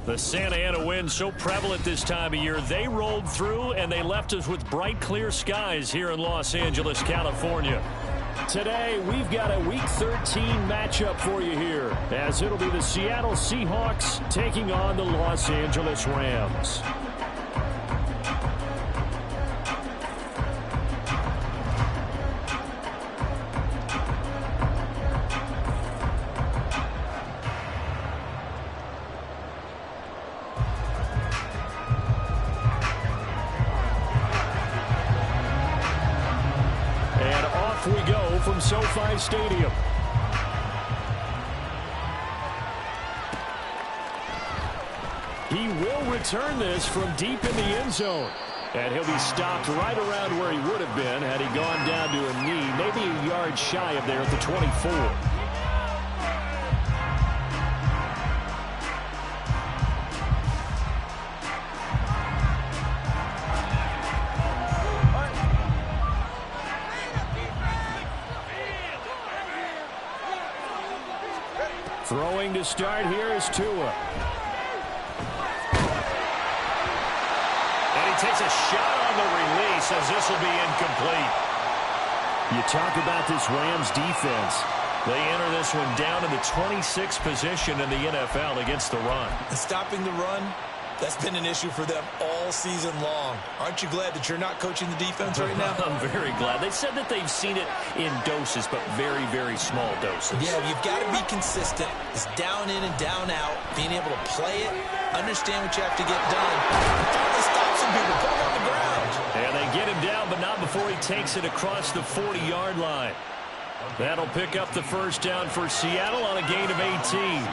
The Santa Ana wind so prevalent this time of year. They rolled through, and they left us with bright, clear skies here in Los Angeles, California. Today, we've got a Week 13 matchup for you here, as it'll be the Seattle Seahawks taking on the Los Angeles Rams. We go from SoFi Stadium. He will return this from deep in the end zone. And he'll be stopped right around where he would have been had he gone down to a knee, maybe a yard shy of there at the 24. Throwing to start here is Tua. And he takes a shot on the release as this will be incomplete. You talk about this Rams defense. They enter this one down in the 26th position in the NFL against the run. And stopping the run, that's been an issue for them all season long. Aren't you glad that you're not coaching the defense right now? I'm very glad. They said that they've seen it in doses, but very, very small doses. Yeah, you've got to be consistent. It's down in and down out. Being able to play it, understand what you have to get done. Finally stop some people, put them on the ground. And they get him down, but not before he takes it across the 40-yard line. That'll pick up the first down for Seattle on a gain of 18.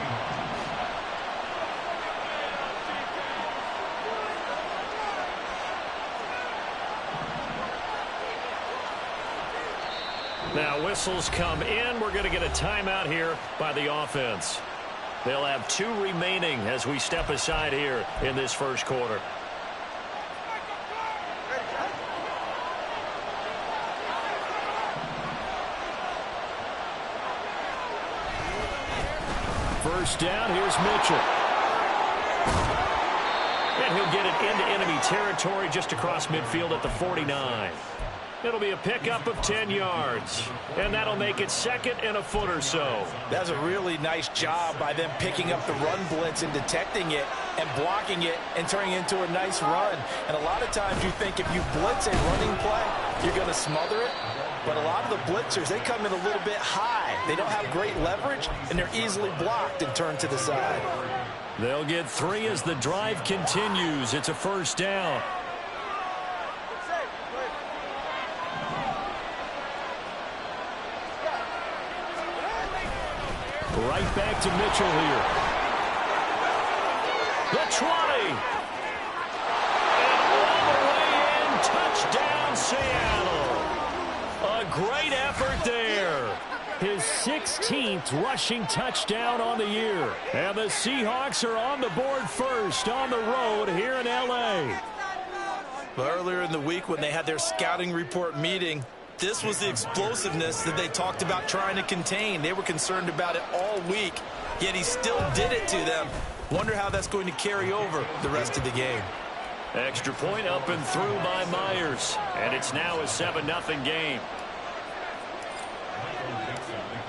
Now whistles come in. We're going to get a timeout here by the offense. They'll have 2 remaining as we step aside here in this first quarter. First down, here's Mitchell. And he'll get it into enemy territory just across midfield at the 49. It'll be a pickup of 10 yards. And that'll make it second and a foot or so. That's a really nice job by them picking up the run blitz and detecting it and blocking it and turning it into a nice run. And a lot of times you think if you blitz a running play, you're going to smother it. But a lot of the blitzers, they come in a little bit high. They don't have great leverage, and they're easily blocked and turned to the side. They'll get 3 as the drive continues. It's a first down. Right back to Mitchell here. The 20. And all the way in. Touchdown, Seattle. A great effort there. His 16th rushing touchdown on the year. And the Seahawks are on the board first on the road here in L.A. Well, earlier in the week when they had their scouting report meeting, this was the explosiveness that they talked about trying to contain. They were concerned about it all week, yet he still did it to them. Wonder how that's going to carry over the rest of the game. Extra point up and through by Myers. And it's now a 7-0 game.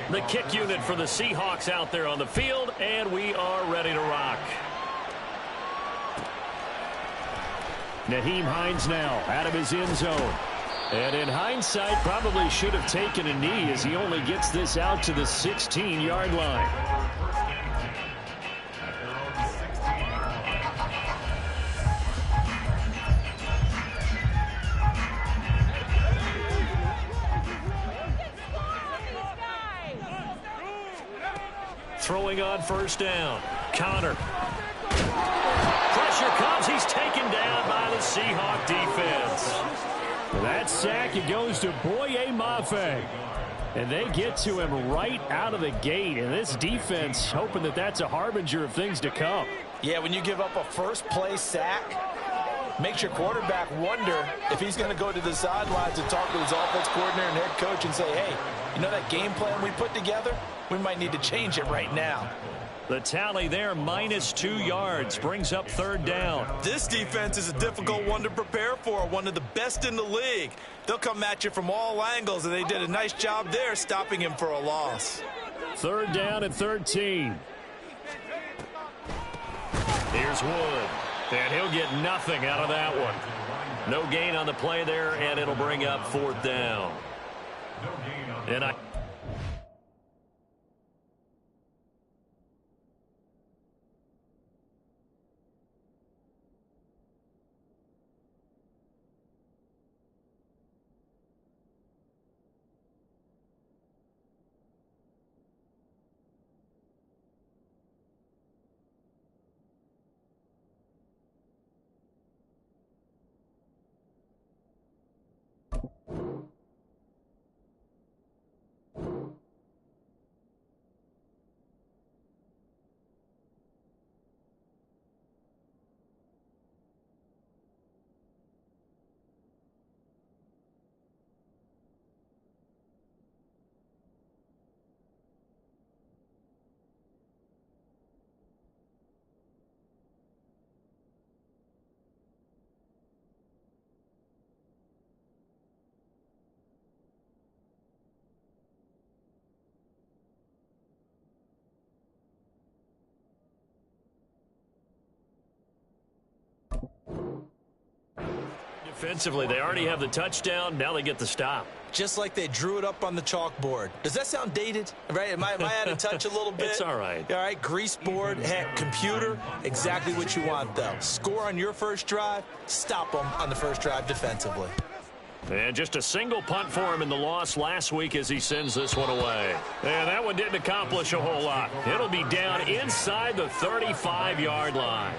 The kick unit for the Seahawks out there on the field, and we are ready to rock. Nyheim Hines now out of his end zone. And in hindsight, probably should have taken a knee as he only gets this out to the 16-yard line. Throwing on first down. Connor. Pressure comes. He's taken down by the Seahawk defense. That sack, it goes to Boye Mafe. And they get to him right out of the gate. And this defense hoping that that's a harbinger of things to come. Yeah, when you give up a first-play sack, makes your quarterback wonder if he's going to go to the sidelines and talk to his offense coordinator and head coach and say, hey, you know that game plan we put together? We might need to change it right now. The tally there, -2 yards, brings up 3rd down. This defense is a difficult one to prepare for, one of the best in the league. They'll come at you from all angles, and they did a nice job there stopping him for a loss. 3rd down and 13. Here's Wood, and he'll get nothing out of that one. No gain on the play there, and it'll bring up 4th down. And defensively, they already have the touchdown. Now they get the stop. Just like they drew it up on the chalkboard. Does that sound dated? Right? Am I out of touch a little bit? It's all right. All right, grease board, heck, computer, exactly what you want, though. Score on your first drive, stop them on the first drive defensively. And just a single punt for him in the loss last week as he sends this one away. And that one didn't accomplish a whole lot. It'll be down inside the 35-yard line.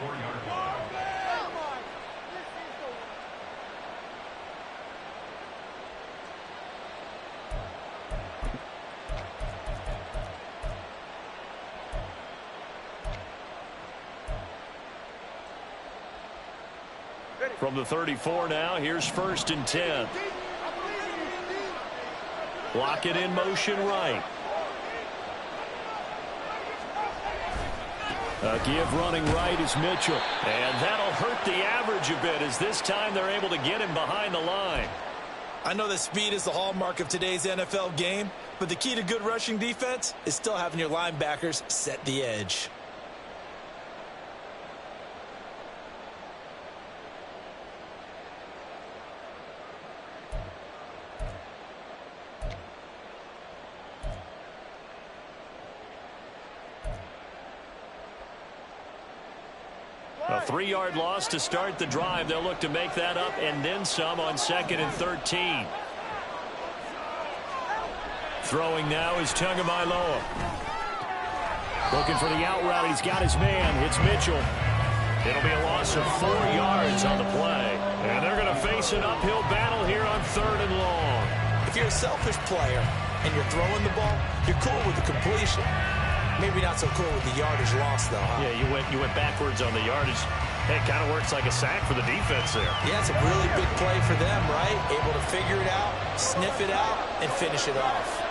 From the 34 now, here's 1st and 10. Block it in motion right. A give running right is Mitchell. And that'll hurt the average a bit as this time they're able to get him behind the line. I know that speed is the hallmark of today's NFL game, but the key to good rushing defense is still having your linebackers set the edge. A 3-yard loss to start the drive. They'll look to make that up and then some on 2nd and 13. Throwing now is Tagovailoa. Looking for the out route. He's got his man. It's Mitchell. It'll be a loss of 4 yards on the play. And they're going to face an uphill battle here on 3rd and long. If you're a selfish player and you're throwing the ball, you're cool with the completion. Maybe not so cool with the yardage loss, though, huh? Yeah, you went backwards on the yardage. It kind of works like a sack for the defense there. Yeah, it's a really big play for them, right? Able to figure it out, sniff it out, and finish it off.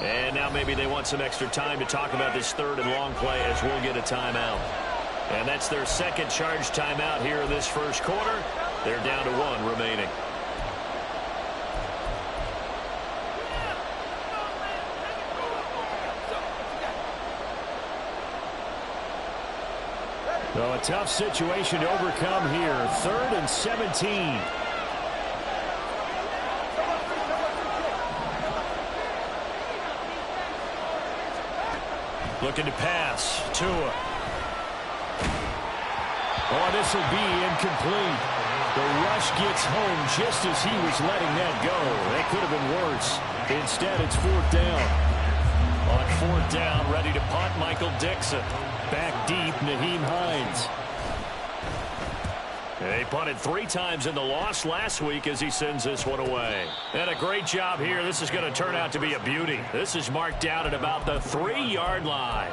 And now maybe they want some extra time to talk about this 3rd and long play as we'll get a timeout. And that's their 2nd charge timeout here in this first quarter. They're down to 1 remaining. So a tough situation to overcome here. 3rd and 17. Looking to pass. Tua. Oh, this will be incomplete. The rush gets home just as he was letting that go. That could have been worse. Instead, it's 4th down. On 4th down, ready to punt, Michael Dixon. Back deep, Nyheim Hines. They punted 3 times in the loss last week as he sends this one away. And a great job here. This is going to turn out to be a beauty. This is marked out at about the 3-yard line.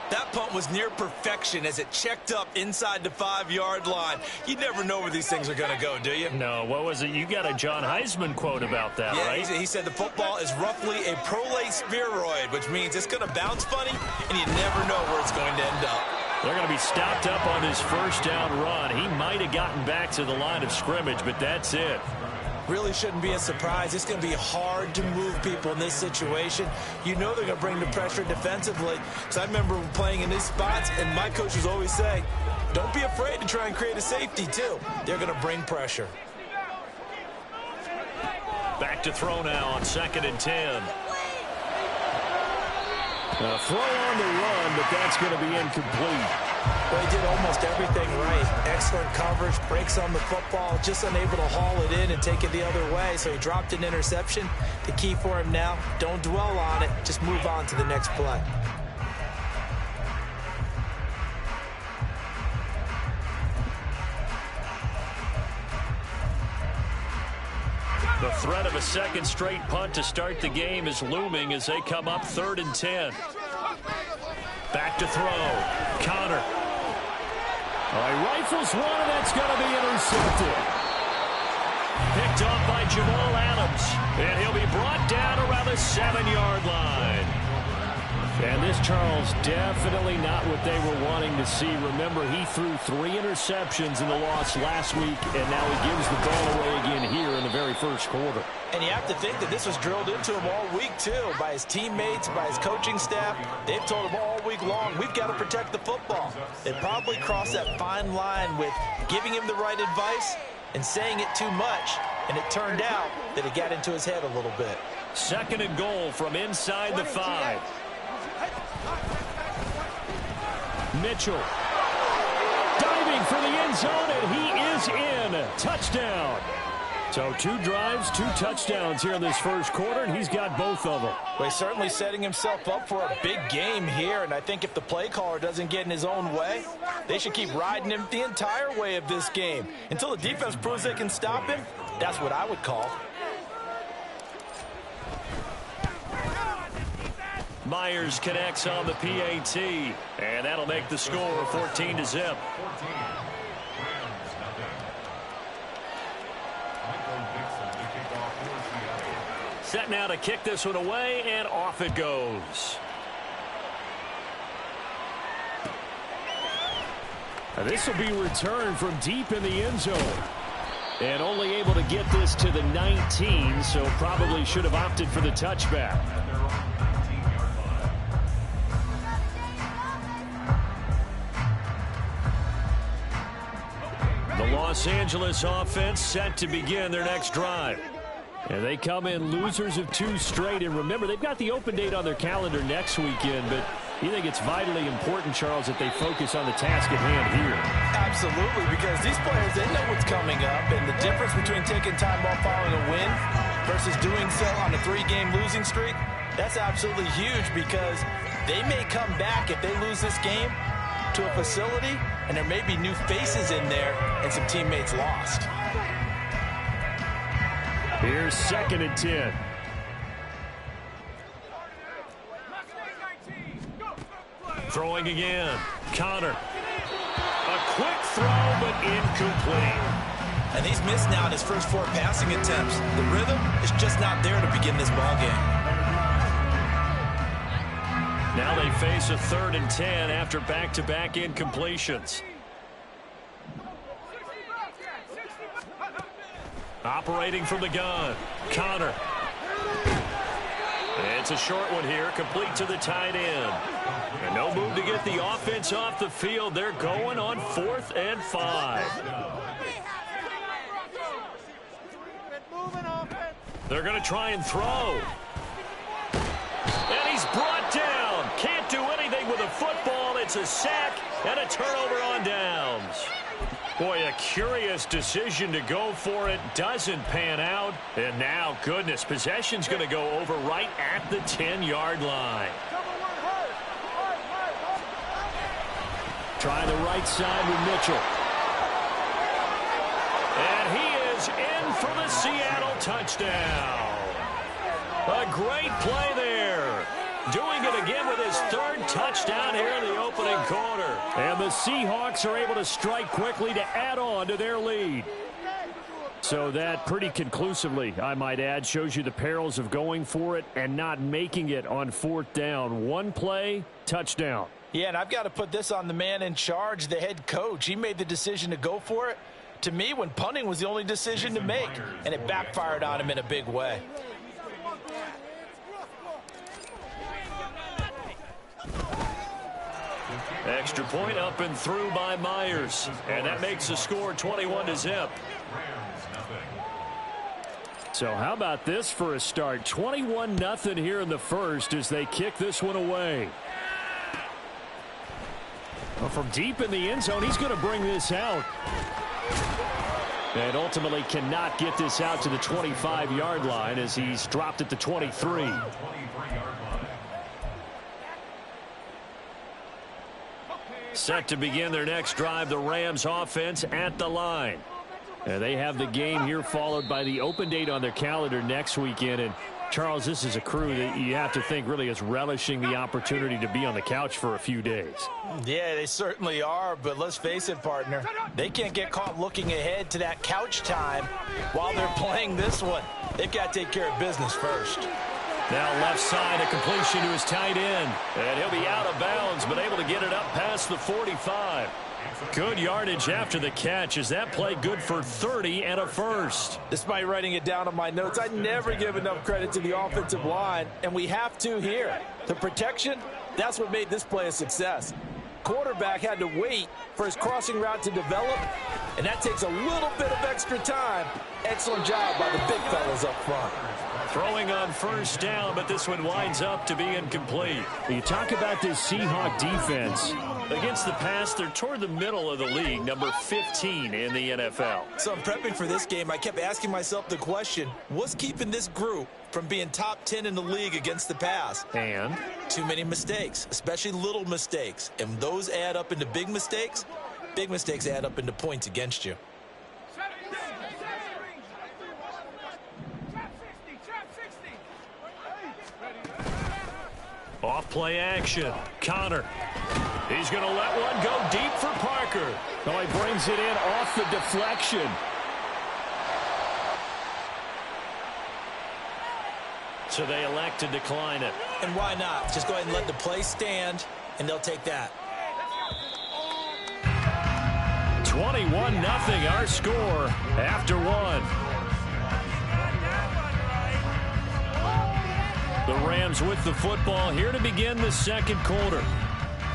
That That punt was near perfection as it checked up inside the 5-yard line. You never know where these things are going to go, do you? No, what was it? You got a John Heisman quote about that, right? Yeah, he said the football is roughly a prolate spheroid, which means it's going to bounce funny, and you never know where it's going to end up. They're going to be stopped up on his first down run. He might have gotten back to the line of scrimmage, but that's it. Really shouldn't be a surprise. It's going to be hard to move people in this situation. You know they're going to bring the pressure defensively. Because I remember playing in these spots, and my coaches always say, don't be afraid to try and create a safety, too. They're going to bring pressure. Back to throw now on 2nd and 10. A throw on the run, but that's going to be incomplete. Well, he did almost everything right. Excellent coverage, breaks on the football, just unable to haul it in and take it the other way, so he dropped an interception. The key for him now, don't dwell on it, just move on to the next play. The threat of a second straight punt to start the game is looming as they come up 3rd and 10. Back to throw. Connor. All right, rifles one, and that's going to be intercepted. Picked off by Jamal Adams. And he'll be brought down around the 7-yard line. And this, Charles, definitely not what they were wanting to see. Remember, he threw 3 interceptions in the loss last week, and now he gives the ball away again here in the very first quarter. And you have to think that this was drilled into him all week, too, by his teammates, by his coaching staff. They've told him all week long, we've got to protect the football. They probably crossed that fine line with giving him the right advice and saying it too much, and it turned out that it got into his head a little bit. 2nd and goal from inside the 5. Mitchell diving for the end zone, and he is in. Touchdown. So 2 drives, 2 touchdowns here in this first quarter, and he's got both of them. Well, he's certainly setting himself up for a big game here, and I think if the play caller doesn't get in his own way, they should keep riding him the entire way of this game. Until the defense proves they can stop him, that's what I would call. Myers connects on the PAT, and that'll make the score 14-0. Set now to kick this one away, and off it goes. This will be returned from deep in the end zone. And only able to get this to the 19, so probably should have opted for the touchback. The Los Angeles offense set to begin their next drive. And they come in losers of 2 straight. And remember, they've got the open date on their calendar next weekend. But you think it's vitally important, Charles, that they focus on the task at hand here? Absolutely, because these players, they know what's coming up. And the difference between taking time off following a win versus doing so on a 3-game losing streak, that's absolutely huge because they may come back if they lose this game to a facility, and there may be new faces in there and some teammates lost. Here's 2nd and 10. Throwing again. Connor. A quick throw, but incomplete. And he's missed now in his first 4 passing attempts. The rhythm is just not there to begin this ball game. Now they face a 3rd and 10 after back-to-back incompletions. Operating from the gun, Connor. It's a short one here, complete to the tight end. And no move to get the offense off the field. They're going on 4th and 5. They're going to try and throw. And he's brought down. Can't do anything with a football. It's a sack and a turnover on downs. Boy, a curious decision to go for it. Doesn't pan out. And now, goodness, possession's going to go over right at the 10-yard line. Try the right side with Mitchell. And he is in for the Seattle touchdown. A great play there. Doing it again with his third touchdown here in the opening quarter. And the Seahawks are able to strike quickly to add on to their lead. So that pretty conclusively, I might add, shows you the perils of going for it and not making it on fourth down. One play, touchdown. Yeah, and I've got to put this on the man in charge, the head coach. He made the decision to go for it. To me, when punting was the only decision to make, and it backfired on him in a big way. Extra point up and through by Myers. And that makes the score 21-0. So how about this for a start? 21-0 here in the first as they kick this one away. Well, from deep in the end zone, he's going to bring this out. And ultimately cannot get this out to the 25-yard line as he's dropped at the 23. Set to begin their next drive, the Rams offense at the line. They have the game here followed by the open date on their calendar next weekend. And Charles, this is a crew that you have to think really is relishing the opportunity to be on the couch for a few days. Yeah, they certainly are, but let's face it, partner. They can't get caught looking ahead to that couch time while they're playing this one. They've got to take care of business first. Now left side, a completion to his tight end. And he'll be out of bounds, but able to get it up past the 45. Good yardage after the catch. Is that play good for 30 and a first? Despite writing it down on my notes, I never give enough credit to the offensive line, and we have to here. The protection, that's what made this play a success. Quarterback had to wait for his crossing route to develop, and that takes a little bit of extra time. Excellent job by the big fellas up front. Throwing on first down, but this one winds up to be incomplete. You talk about this Seahawk defense. Against the pass, they're toward the middle of the league, number 15 in the NFL. So I'm prepping for this game. I kept asking myself the question, what's keeping this group from being top 10 in the league against the pass? And? Too many mistakes, especially little mistakes. And those add up into big mistakes. Big mistakes add up into points against you. Off play action. Connor. He's going to let one go deep for Parker. Oh, he brings it in off the deflection. So they elect to decline it. And why not? Just go ahead and let the play stand, and they'll take that. 21-0 our score after one. The Rams with the football here to begin the second quarter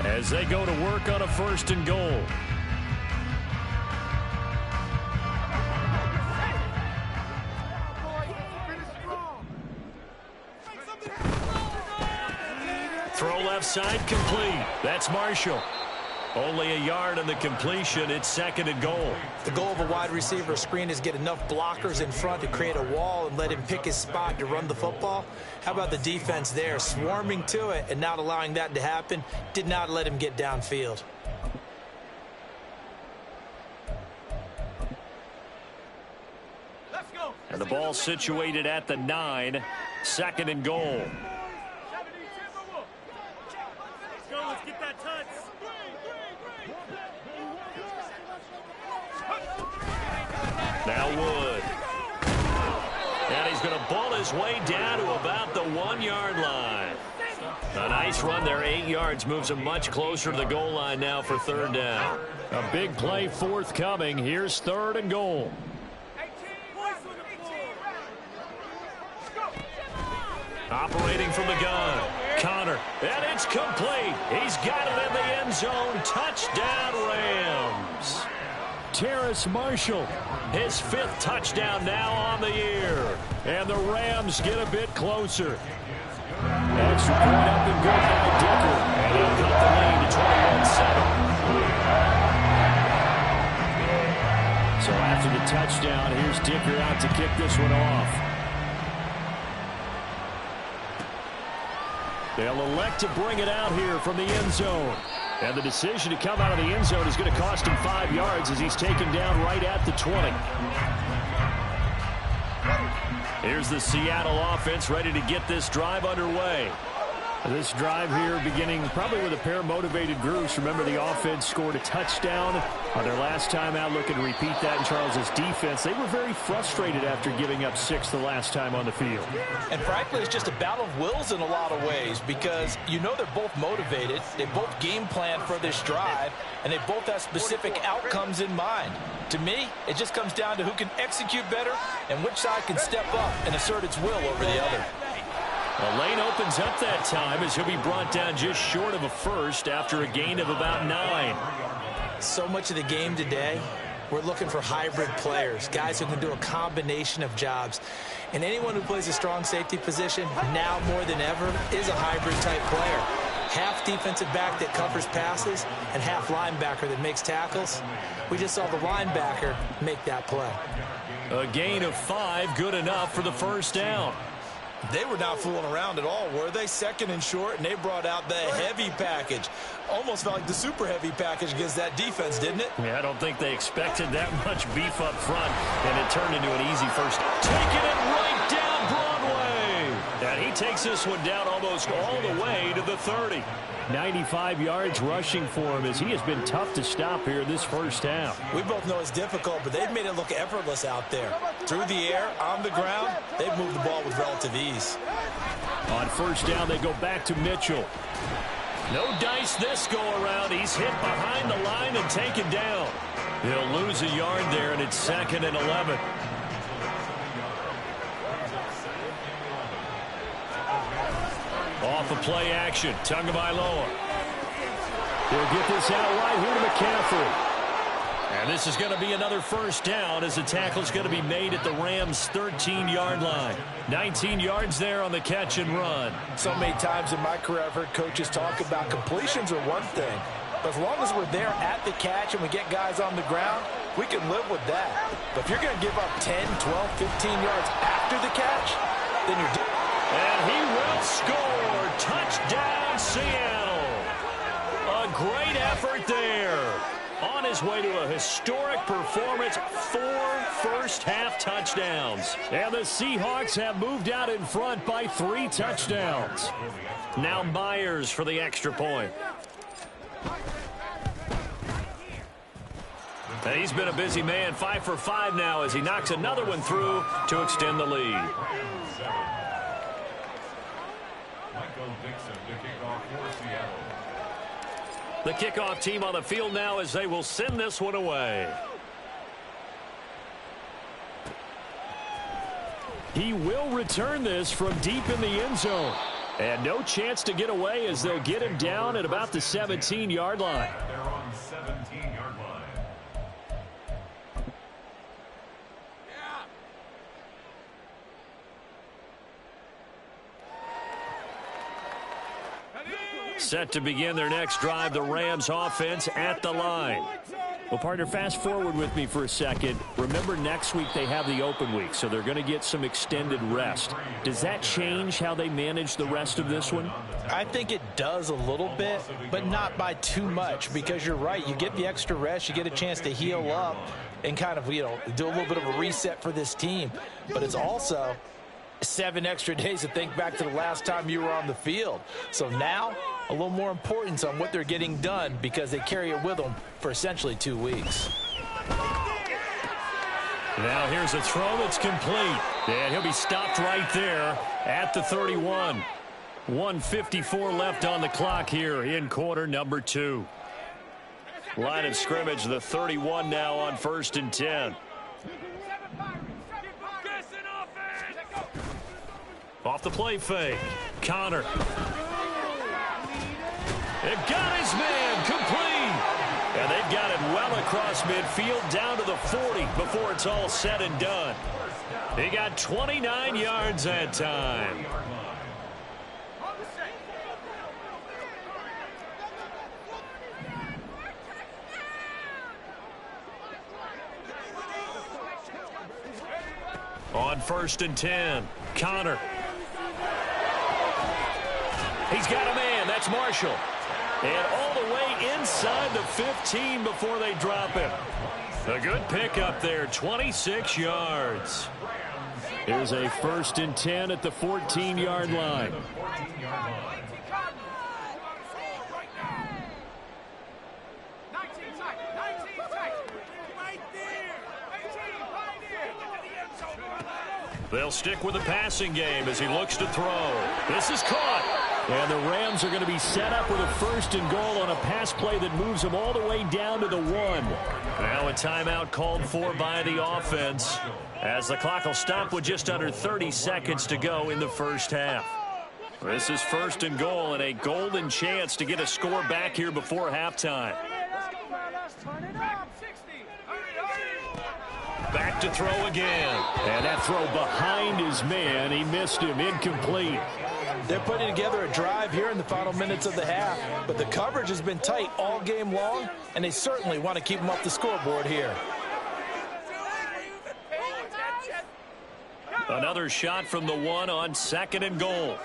as they go to work on a first and goal. Throw left side complete. That's Marshall. Only a yard on the completion. It's second and goal. The goal of a wide receiver screen is get enough blockers in front to create a wall and let him pick his spot to run the football. How about the defense there, swarming to it and not allowing that to happen? Did not let him get downfield. Let's go. And the ball situated at the 9. Second and goal. Let's get that touch. Now Wood. And he's going to ball his way down to about the 1-yard line. A nice run there, 8 yards, moves him much closer to the goal line now for third down. A big play forthcoming. Here's third and goal. Operating from the gun. Connor. And it's complete. He's got it in the end zone. Touchdown, Rams. Terrace Marshall, his 5th touchdown now on the year. And the Rams get a bit closer. Extra point up and good by Dicker. And he'll cut the lead to 21-7. So after the touchdown, here's Dicker out to kick this one off. They'll elect to bring it out here from the end zone. And the decision to come out of the end zone is going to cost him 5 yards as he's taken down right at the 20. Here's the Seattle offense ready to get this drive underway. This drive here beginning probably with a pair of motivated groups. Remember, the offense scored a touchdown on their last time out. Looking to repeat that in Charles's defense. They were very frustrated after giving up 6 the last time on the field. And frankly, it's just a battle of wills in a lot of ways because you know they're both motivated. They both game plan for this drive, and they both have specific outcomes in mind. To me, it just comes down to who can execute better and which side can step up and assert its will over the other. The lane opens up that time as he'll be brought down just short of a first after a gain of about 9. So much of the game today, we're looking for hybrid players, guys who can do a combination of jobs. And anyone who plays a strong safety position, now more than ever, is a hybrid-type player. Half defensive back that covers passes and half linebacker that makes tackles. We just saw the linebacker make that play. A gain of 5, good enough for the first down. They were not fooling around at all, were they? Second and short, and they brought out the heavy package. Almost felt like the super heavy package against that defense, didn't it? Yeah, I don't think they expected that much beef up front, and it turned into an easy first. Taking it right down Broadway. And he takes this one down almost all the way to the 30. 95 yards rushing for him as he has been tough to stop here this first half. We both know it's difficult, but they've made it look effortless out there. Through the air, on the ground, they've moved the ball with relative ease. On first down, they go back to Mitchell. No dice this go around. He's hit behind the line and taken down. He'll lose a yard there, and it's 2nd and 11. Off of play action, Tagovailoa. He'll get this out right here to McCaffrey. And this is going to be another first down as the tackle's going to be made at the Rams' 13-yard line. 19 yards there on the catch and run. So many times in my career I've heard coaches talk about completions are one thing. But as long as we're there at the catch and we get guys on the ground, we can live with that. But if you're going to give up 10, 12, 15 yards after the catch, then you're... And he will score. Touchdown, Seattle. A great effort there. On his way to a historic performance, 4 first-half touchdowns. And the Seahawks have moved out in front by 3 touchdowns. Now Myers for the extra point. And he's been a busy man, 5 for 5 now as he knocks another one through to extend the lead. The kickoff team on the field now as they will send this one away. He will return this from deep in the end zone. And no chance to get away as they'll get him down at about the 17-yard line. They're on the 17-yard line. Set to begin their next drive, the Rams offense at the line. Well, partner, fast forward with me for a second. Remember, next week they have the open week, so they're going to get some extended rest. Does that change how they manage the rest of this one? I think it does a little bit, but not by too much, because you're right. You get the extra rest, you get a chance to heal up and kind of, do a little bit of a reset for this team. But it's also 7 extra days to think back to the last time you were on the field. So now, a little more importance on what they're getting done because they carry it with them for essentially 2 weeks. Now here's a throw that's complete. And he'll be stopped right there at the 31. 1:54 left on the clock here in quarter number 2. Line of scrimmage, the 31 now on 1st and 10. Off the play fake. Connor. They've got his man complete. And they've got it well across midfield down to the 40 before it's all said and done. He got 29 yards that time. On 1st and 10, Connor. He's got a man. That's Marshall. And all the way inside the 15 before they drop him. A good pickup there, 26 yards. Here's a 1st and 10 at the 14-yard line. They'll stick with the passing game as he looks to throw. This is caught. And the Rams are going to be set up with a 1st and goal on a pass play that moves them all the way down to the 1. Now a timeout called for by the offense as the clock will stop with just under 30 seconds to go in the first half. This is 1st and goal and a golden chance to get a score back here before halftime. Back to throw again. And that throw behind his man. He missed him. Incomplete. They're putting together a drive here in the final minutes of the half, but the coverage has been tight all game long, and they certainly want to keep them off the scoreboard here. Another shot from the 1 on 2nd and goal.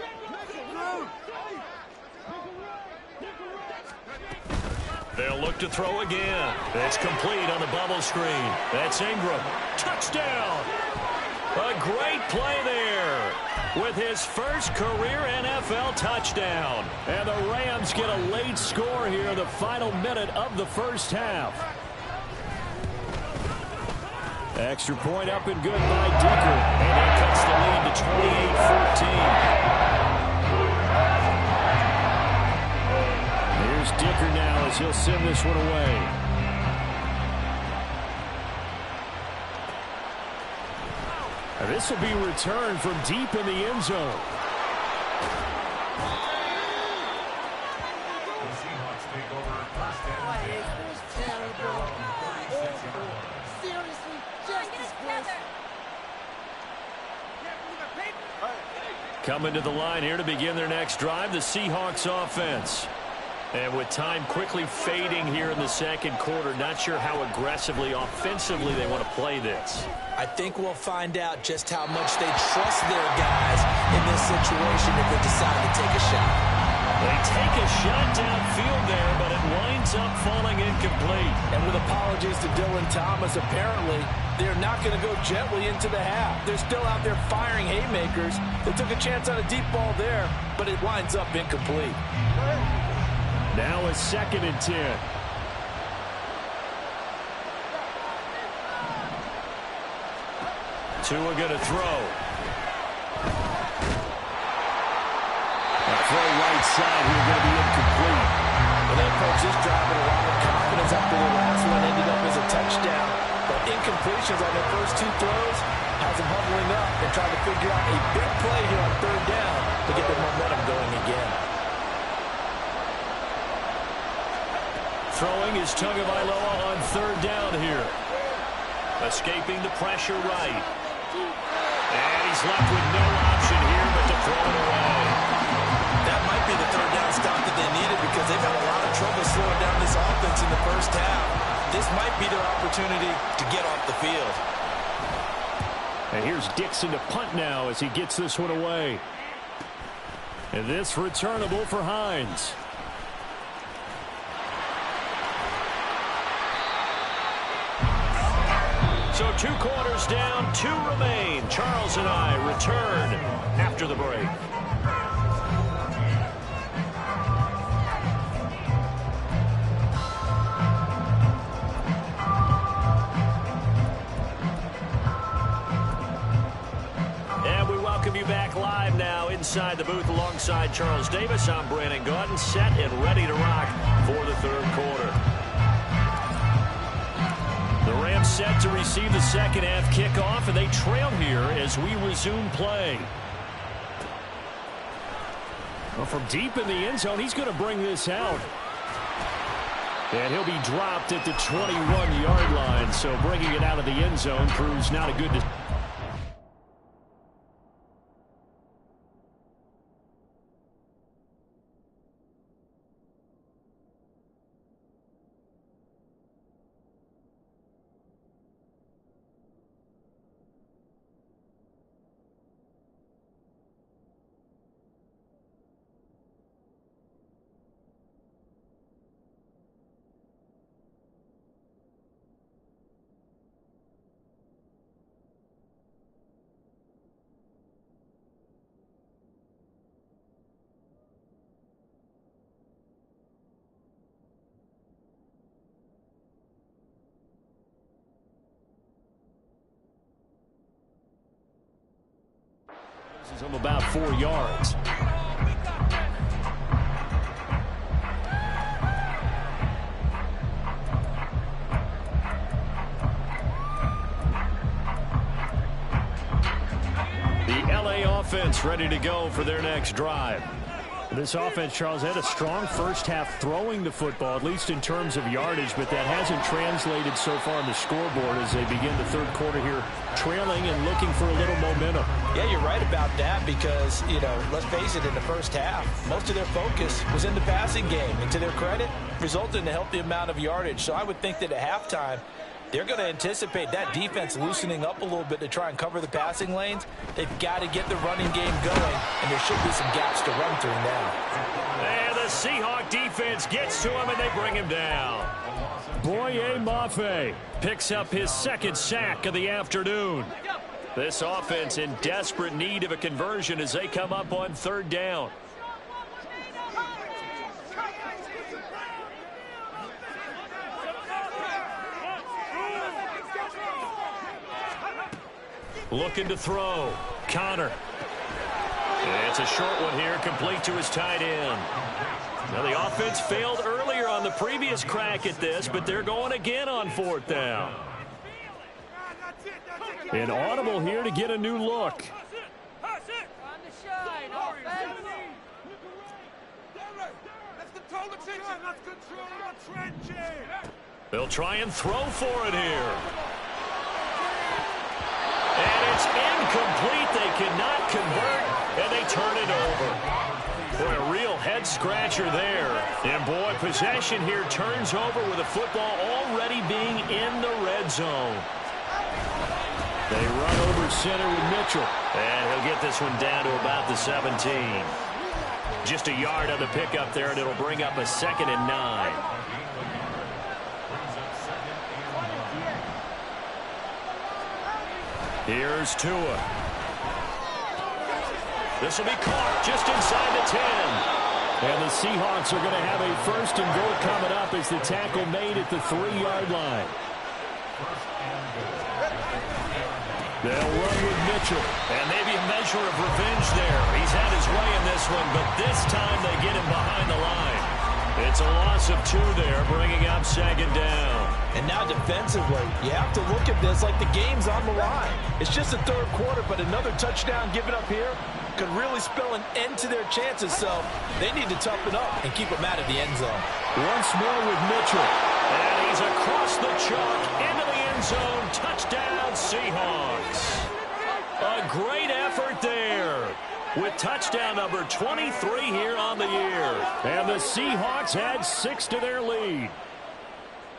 They'll look to throw again. It's complete on the bubble screen. That's Ingram. Touchdown! A great play there with his first career NFL touchdown. And the Rams get a late score here in the final minute of the first half. Extra point up and good by Dicker. And that cuts the lead to 28-14. Here's Dicker now as he'll send this one away. And this will be returned from deep in the end zone. The Seahawks take over 1st and 10. Coming to the line here to begin their next drive, the Seahawks offense. And with time quickly fading here in the second quarter, not sure how aggressively, offensively they want to play this. I think we'll find out just how much they trust their guys in this situation if they decide to take a shot. They take a shot downfield there, but it winds up falling incomplete. And with apologies to Dylan Thomas, apparently they're not going to go gently into the half. They're still out there firing haymakers. They took a chance on a deep ball there, but it winds up incomplete. Now a 2nd and 10. Tua going to throw. That throw right side here going to be incomplete. And they approach this drive with a lot of confidence after the last one ended up as a touchdown. But incompletions on their first 2 throws has them huddling up and trying to figure out a big play here on 3rd down to get their momentum going again. Throwing is Tagovailoa on 3rd down here. Escaping the pressure right. And he's left with no option here but to throw it away. That might be the 3rd down stop that they needed because they've had a lot of trouble slowing down this offense in the first half. This might be their opportunity to get off the field. And here's Dixon to punt now as he gets this one away. And this returnable for Hines. So 2 quarters down, 2 remain. Charles and I return after the break. And we welcome you back live now inside the booth alongside Charles Davis. I'm Brandon Gaudin, set and ready to rock for the 3rd quarter. The Rams set to receive the second half kickoff, and they trail here as we resume play. Well, from deep in the end zone, he's going to bring this out. And he'll be dropped at the 21-yard line, so bringing it out of the end zone proves not a good decision. Him about 4 yards. The LA offense ready to go for their next drive. This offense, Charles, had a strong first half throwing the football, at least in terms of yardage, but that hasn't translated so far on the scoreboard as they begin the third quarter here, trailing and looking for a little momentum. Yeah, you're right about that because, let's face it, in the first half, most of their focus was in the passing game. And to their credit, resulted in a healthy amount of yardage. So I would think that at halftime, they're going to anticipate that defense loosening up a little bit to try and cover the passing lanes. They've got to get the running game going, and there should be some gaps to run through now. And the Seahawk defense gets to him, and they bring him down. Boye Mafe picks up his second sack of the afternoon. This offense in desperate need of a conversion as they come up on third down. Looking to throw. Connor. It's a short one here, complete to his tight end. Now the offense failed earlier on the previous crack at this, but they're going again on fourth down. An audible here to get a new look. They'll try and throw for it here. And it's incomplete. They cannot convert, and they turn it over. Boy, a real head-scratcher there. And, boy, possession here turns over with the football already being in the red zone. They run over center with Mitchell. And he'll get this one down to about the 17. Just a yard on the pickup there, and it'll bring up a 2nd and 9. Here's Tua. This will be caught just inside the 10. And the Seahawks are going to have a 1st and goal coming up as the tackle made at the 3-yard line. They'll run with Mitchell. And maybe a measure of revenge there. He's had his way in this one, but this time they get him behind the line. It's a loss of 2 there, bringing up 2nd down. And now defensively, you have to look at this like the game's on the line. It's just the third quarter, but another touchdown given up here could really spell an end to their chances. So they need to toughen up and keep them out of the end zone. Once more with Mitchell. And he's across the chalk into the end zone. Touchdown, Seahawks. A great effort there. With touchdown number 23 here on the year. And the Seahawks add 6 to their lead.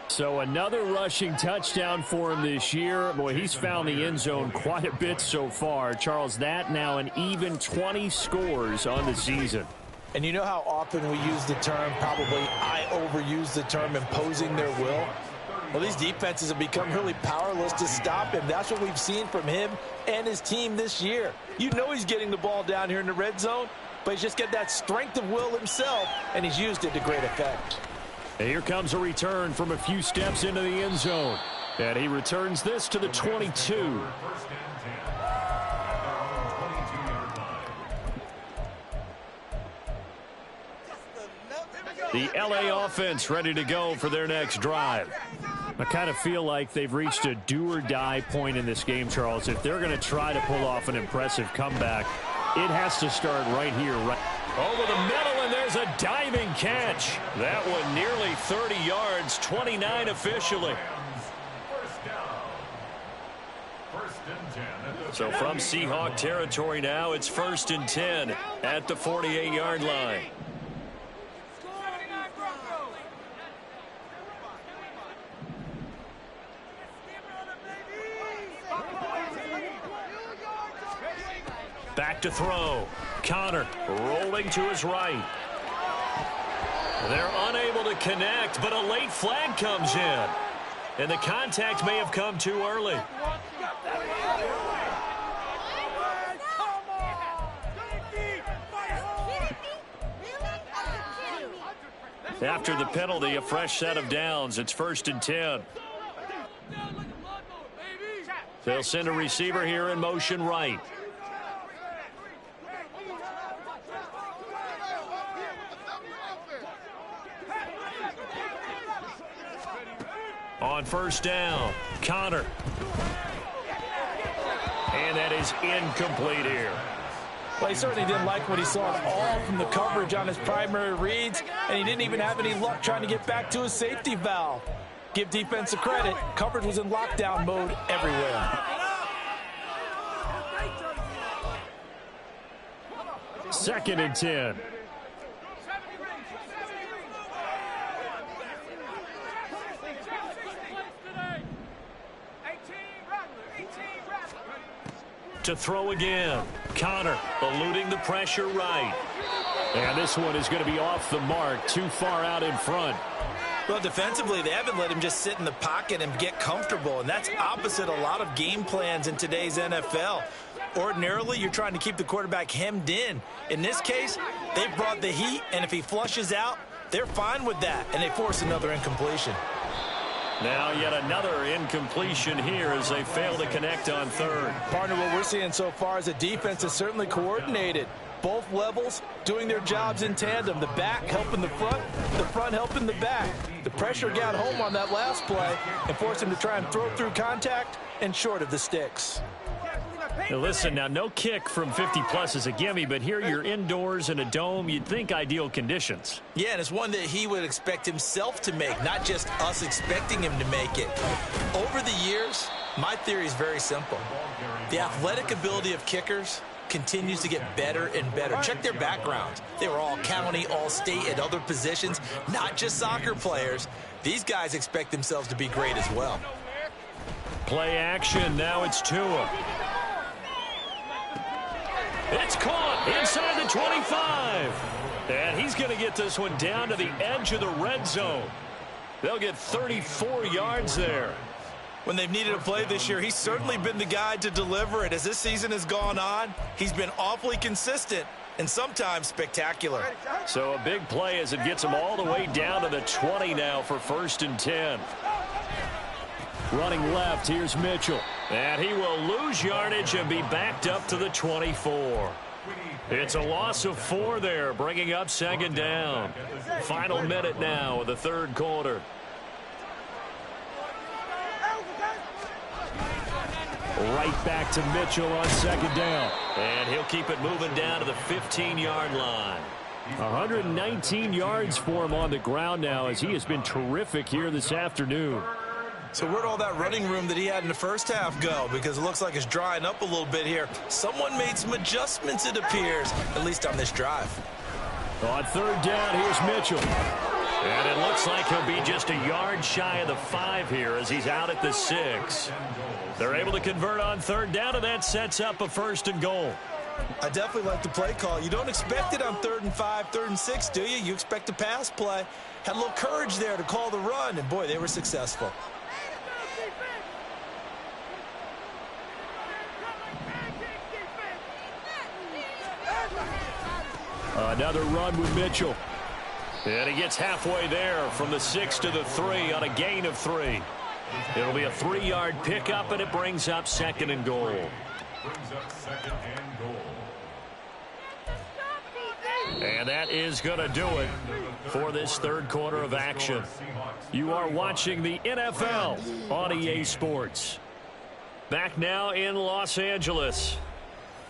So another rushing touchdown for him this year. Boy, he's found the end zone quite a bit so far. Charles, that now an even 20 scores on the season. And you know how often we use the term, probably I overuse the term, imposing their will? Well, these defenses have become really powerless to stop him. That's what we've seen from him and his team this year. You know he's getting the ball down here in the red zone, but he's just got that strength of will himself, and he's used it to great effect. And here comes a return from a few steps into the end zone. And he returns this to the 22. The LA offense ready to go for their next drive. I kind of feel like they've reached a do-or-die point in this game, Charles. If they're going to try to pull off an impressive comeback, it has to start right here. Over the middle, and there's a diving catch. That one nearly 30 yards, 29 officially. So from Seahawk territory now, it's 1st and 10 at the 48-yard line. Back to throw. Connor rolling to his right. They're unable to connect, but a late flag comes in. And the contact may have come too early. After the penalty, a fresh set of downs. It's 1st and 10. They'll send a receiver here in motion right. On first down, Connor. And that is incomplete here. Well, he certainly didn't like what he saw at all from the coverage on his primary reads, and he didn't even have any luck trying to get back to his safety valve. Give defense a credit. Coverage was in lockdown mode everywhere. Second and 10. To throw again. Connor eluding the pressure right. And this one is going to be off the mark, too far out in front. Well, defensively, they haven't let him just sit in the pocket and get comfortable, and that's opposite a lot of game plans in today's NFL. Ordinarily, you're trying to keep the quarterback hemmed in. In this case, they brought the heat, and if he flushes out, they're fine with that, and they force another incompletion. Now yet another incompletion here as they fail to connect on third. Partner, what we're seeing so far is the defense is certainly coordinated. Both levels doing their jobs in tandem. The back helping the front helping the back. The pressure got home on that last play and forced him to try and throw through contact and short of the sticks. Now listen, now no kick from 50-plus is a gimme, but here you're indoors in a dome. You'd think ideal conditions. Yeah, and it's one that he would expect himself to make, not just us expecting him to make it. Over the years, my theory is very simple. The athletic ability of kickers continues to get better and better. Check their backgrounds. They were all county, all state, at other positions, not just soccer players. These guys expect themselves to be great as well. Play action. Now it's Tua. It's caught inside the 25. And he's going to get this one down to the edge of the red zone. They'll get 34 yards there. When they've needed a play this year, he's certainly been the guy to deliver it. As this season has gone on, he's been awfully consistent and sometimes spectacular. So a big play as it gets him all the way down to the 20 now for first and 10. Running left, here's Mitchell. And he will lose yardage and be backed up to the 24. It's a loss of 4 there, bringing up second down. Final minute now of the third quarter. Right back to Mitchell on second down. And he'll keep it moving down to the 15-yard line. 119 yards for him on the ground now as he has been terrific here this afternoon. So where'd all that running room that he had in the first half go? Because it looks like it's drying up a little bit here. Someone made some adjustments, it appears, at least on this drive. On third down, here's Mitchell. And it looks like he'll be just a yard shy of the 5 here as he's out at the 6. They're able to convert on third down, and that sets up a first and goal. I definitely like the play call. You don't expect it on 3rd and 5, 3rd and 6, do you? You expect a pass play. Had a little courage there to call the run, and boy, they were successful. Another run with Mitchell. And he gets halfway there from the 6 to the 3 on a gain of 3. It'll be a 3-yard pickup, and it brings up second and goal. And that is going to do it for this third quarter of action. You are watching the NFL on EA Sports. Back now in Los Angeles.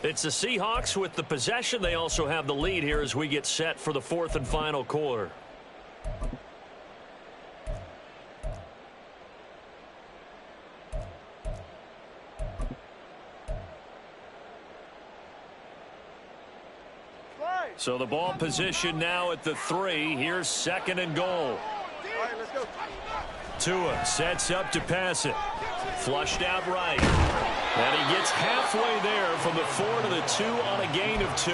It's the Seahawks with the possession. They also have the lead here as we get set for the fourth and final quarter. So the ball position now at the 3. Here's second and goal. Tua sets up to pass it. Flushed out right. And he gets halfway there from the 4 to the 2 on a gain of 2.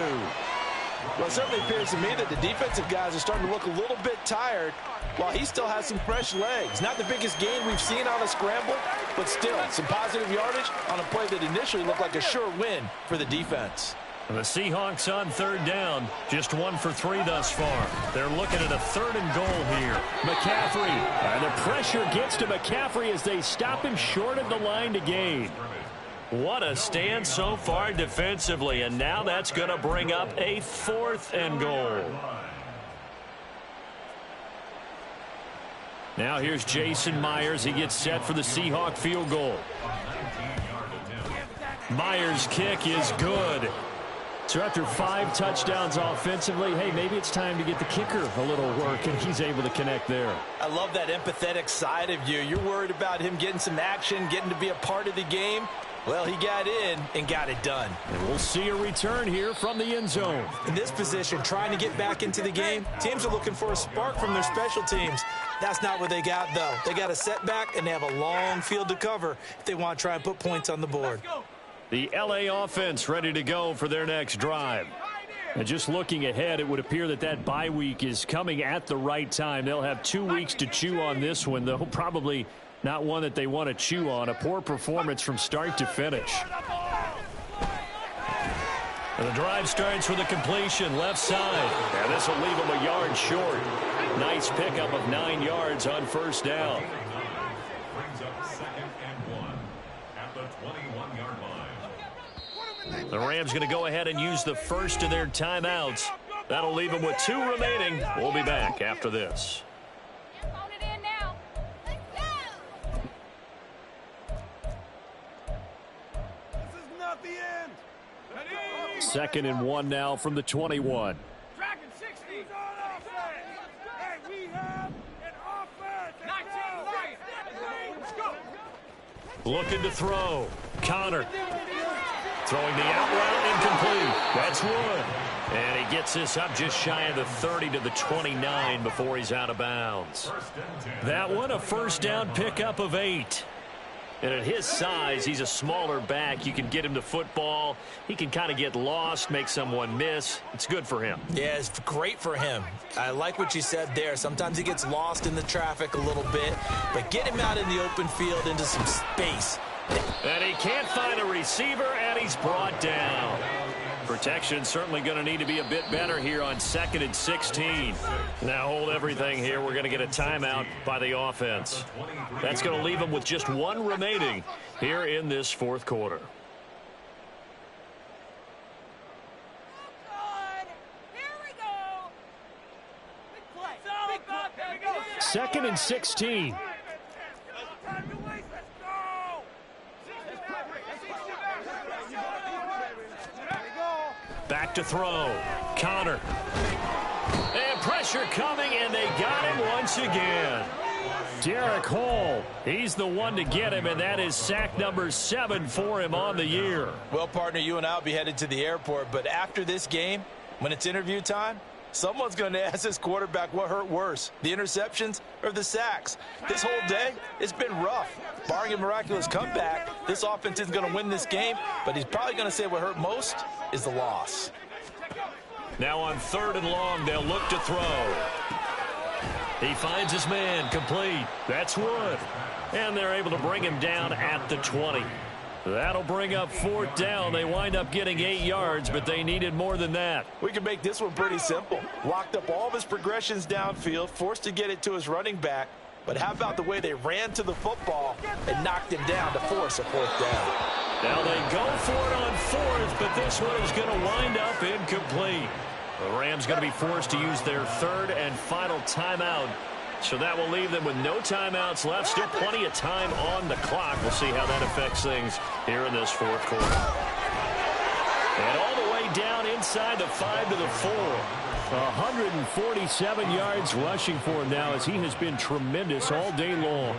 Well, it certainly appears to me that the defensive guys are starting to look a little bit tired while he still has some fresh legs. Not the biggest gain we've seen on a scramble, but still some positive yardage on a play that initially looked like a sure win for the defense. And the Seahawks on third down, just 1 for 3 thus far. They're looking at a 3rd and goal here. McCaffrey, and the pressure gets to McCaffrey as they stop him short of the line to gain. What a stand so far defensively, and now that's going to bring up a 4th and goal. Now here's Jason Myers. He gets set for the Seahawk field goal. Myers' kick is good. So after 5 touchdowns offensively, hey, maybe it's time to get the kicker a little work, and he's able to connect there. I love that empathetic side of you. You're worried about him getting some action, getting to be a part of the game. Well, he got in and got it done. And we'll see a return here from the end zone. In this position, trying to get back into the game, teams are looking for a spark from their special teams. That's not what they got, though. They got a setback, and they have a long field to cover if they want to try and put points on the board. The LA offense ready to go for their next drive. And just looking ahead, it would appear that bye week is coming at the right time. They'll have 2 weeks to chew on this one, though probably not one that they want to chew on. A poor performance from start to finish. And the drive starts with a completion left side. And this will leave them a yard short. Nice pickup of 9 yards on first down. Brings up 2nd and 1 at the 21-yard line. The Rams going to go ahead and use the first of their timeouts. That'll leave them with 2 remaining. We'll be back after this. Second and 1 now from the 21. Dragon 60. Hey, we have an offense. 19 Let's go. Looking to throw. Connor. Throwing the out route incomplete. That's Wood. And he gets this up just shy of the 30 to the 29 before he's out of bounds. That one a first down pickup of 8. And at his size, he's a smaller back. You can get him the football. He can kind of get lost, make someone miss. It's good for him. Yeah, it's great for him. I like what you said there. Sometimes he gets lost in the traffic a little bit, but get him out in the open field into some space. And he can't find a receiver, and he's brought down. Protection certainly going to need to be a bit better here on 2nd and 16. Now hold everything here. We're going to get a timeout by the offense. That's going to leave them with just 1 remaining here in this 4th quarter. Second and 16. Back to throw. Connor. And pressure coming, and they got him once again. Derek Hall, he's the one to get him, and that is sack number 7 for him on the year. Well, partner, you and I will be headed to the airport, but after this game, when it's interview time, someone's going to ask this quarterback what hurt worse, the interceptions or the sacks. This whole day, it's been rough. Barring a miraculous comeback, this offense isn't going to win this game, but he's probably going to say what hurt most is the loss. Now on 3rd and long, they'll look to throw. He finds his man, complete. That's Wood. And they're able to bring him down at the 20. That'll bring up 4th down. They wind up getting 8 yards, but they needed more than that. We can make this one pretty simple. Locked up all of his progressions downfield, forced to get it to his running back. But how about the way they ran to the football and knocked him down to force a 4th down? Now they go for it on 4th, but this one is going to wind up incomplete. The Rams going to be forced to use their 3rd and final timeout. So that will leave them with no timeouts left. Still plenty of time on the clock. We'll see how that affects things here in this 4th quarter. And all the way down inside the 5 to the 4. 147 yards rushing for him now, as he has been tremendous all day long.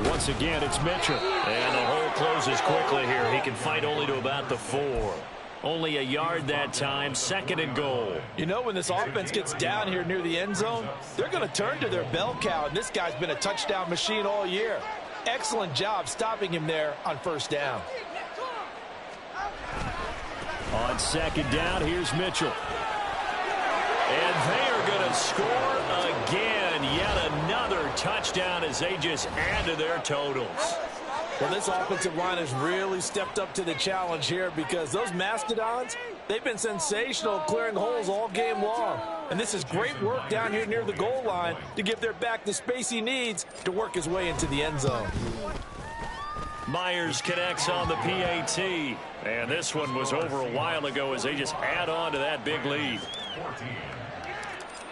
Once again, it's Mitchell. And the hole closes quickly here. He can fight only to about the 4. Only a yard that time, 2nd and goal. You know, when this offense gets down here near the end zone, they're going to turn to their bell cow, and this guy's been a touchdown machine all year. Excellent job stopping him there on 1st down. On 2nd down, here's Mitchell. And they are going to score again. Yet another touchdown as they just add to their totals. Well, this offensive line has really stepped up to the challenge here, because those Mastodons, they've been sensational clearing holes all game long. And this is great work down here near the goal line to give their back the space he needs to work his way into the end zone. Myers connects on the PAT. And this one was over a while ago as they just add on to that big lead.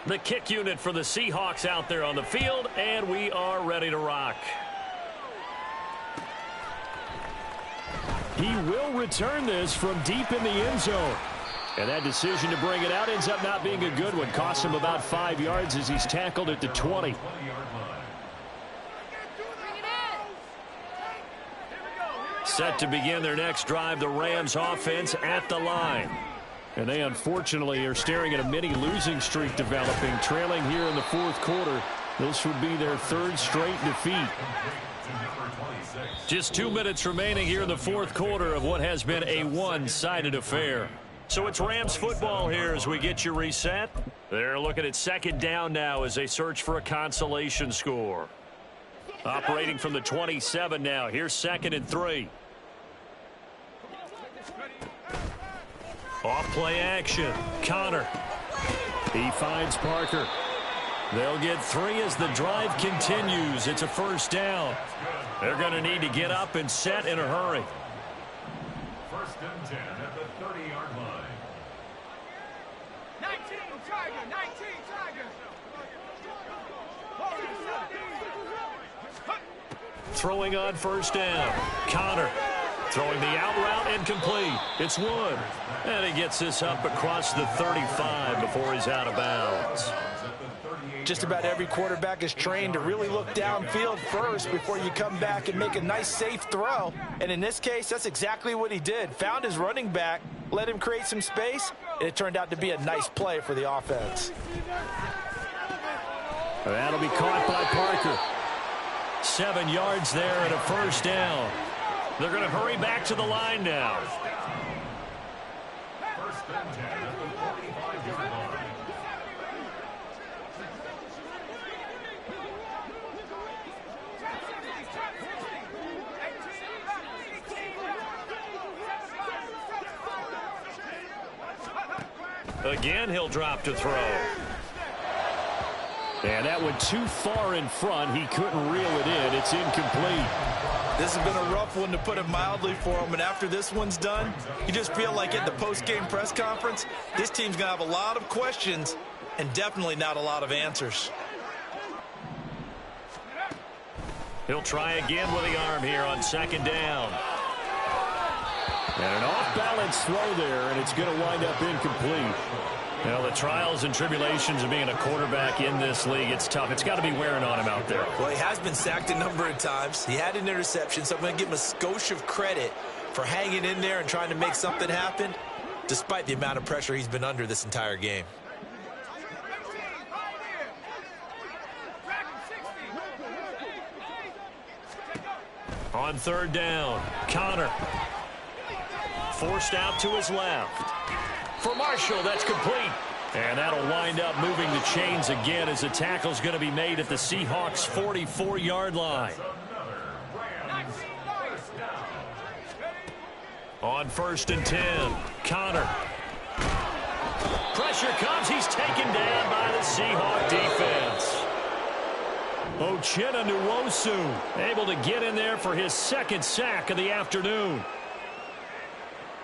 The kick unit for the Seahawks out there on the field, and we are ready to rock. He will return this from deep in the end zone. And that decision to bring it out ends up not being a good one. Costs him about 5 yards as he's tackled at the 20. Set to begin their next drive, the Rams offense at the line. And they unfortunately are staring at a mini losing streak developing, trailing here in the fourth quarter. This would be their third straight defeat. Just 2 minutes remaining here in the fourth quarter of what has been a one-sided affair. So it's Rams football here as we get you reset. They're looking at second down now as they search for a consolation score. Operating from the 27 now. Here's 2nd and 3. Off play action. Connor. He finds Parker. They'll get 3 as the drive continues. It's a first down. They're going to need to get up and set in a hurry. 1st and 10 at the 30-yard line. 19 Tiger, 19 Tiger. Throwing on first down. Connor throwing the out route and complete. It's Wood. And he gets this up across the 35 before he's out of bounds. Just about every quarterback is trained to really look downfield first before you come back and make a nice, safe throw. And in this case, that's exactly what he did. Found his running back, let him create some space, and it turned out to be a nice play for the offense. That'll be caught by Parker. 7 yards there and a first down. They're going to hurry back to the line now. 1st and 10 at the 45-yard line. Again, he'll drop to throw. And that went too far in front. He couldn't reel it in. It's incomplete. This has been a rough one, to put it mildly, for him. And after this one's done, you just feel like at the post-game press conference, this team's going to have a lot of questions and definitely not a lot of answers. He'll try again with the arm here on 2nd down. And an off-balance throw there, and it's going to wind up incomplete. You know, the trials and tribulations of being a quarterback in this league, it's tough. It's got to be wearing on him out there. Well, he has been sacked a number of times. He had an interception, so I'm going to give him a skosh of credit for hanging in there and trying to make something happen, despite the amount of pressure he's been under this entire game. On 3rd down, Connor. Forced out to his left. For Marshall, that's complete. And that'll wind up moving the chains again as the tackle's going to be made at the Seahawks' 44-yard line. On 1st and 10, Connor. Pressure comes. He's taken down by the Seahawk defense. Uchenna Nwosu able to get in there for his 2nd sack of the afternoon.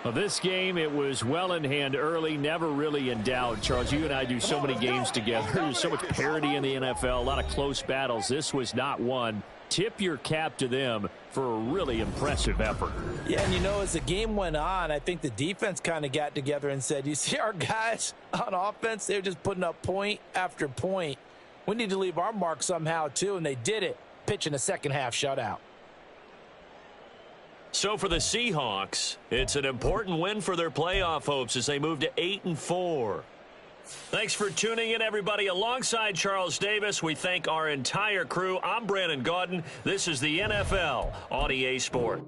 Well, this game, it was well in hand early, never really in doubt. Charles, you and I do so many games together. There's so much parity in the NFL, a lot of close battles. This was not one. Tip your cap to them for a really impressive effort. Yeah, and you know, as the game went on, I think the defense kind of got together and said, you see our guys on offense, they're just putting up point after point. We need to leave our mark somehow, too, and they did it, pitching a second-half shutout. So for the Seahawks, it's an important win for their playoff hopes as they move to 8-4. Thanks for tuning in, everybody. Alongside Charles Davis, we thank our entire crew. I'm Brandon Gaudin. This is the NFL on EA Sport.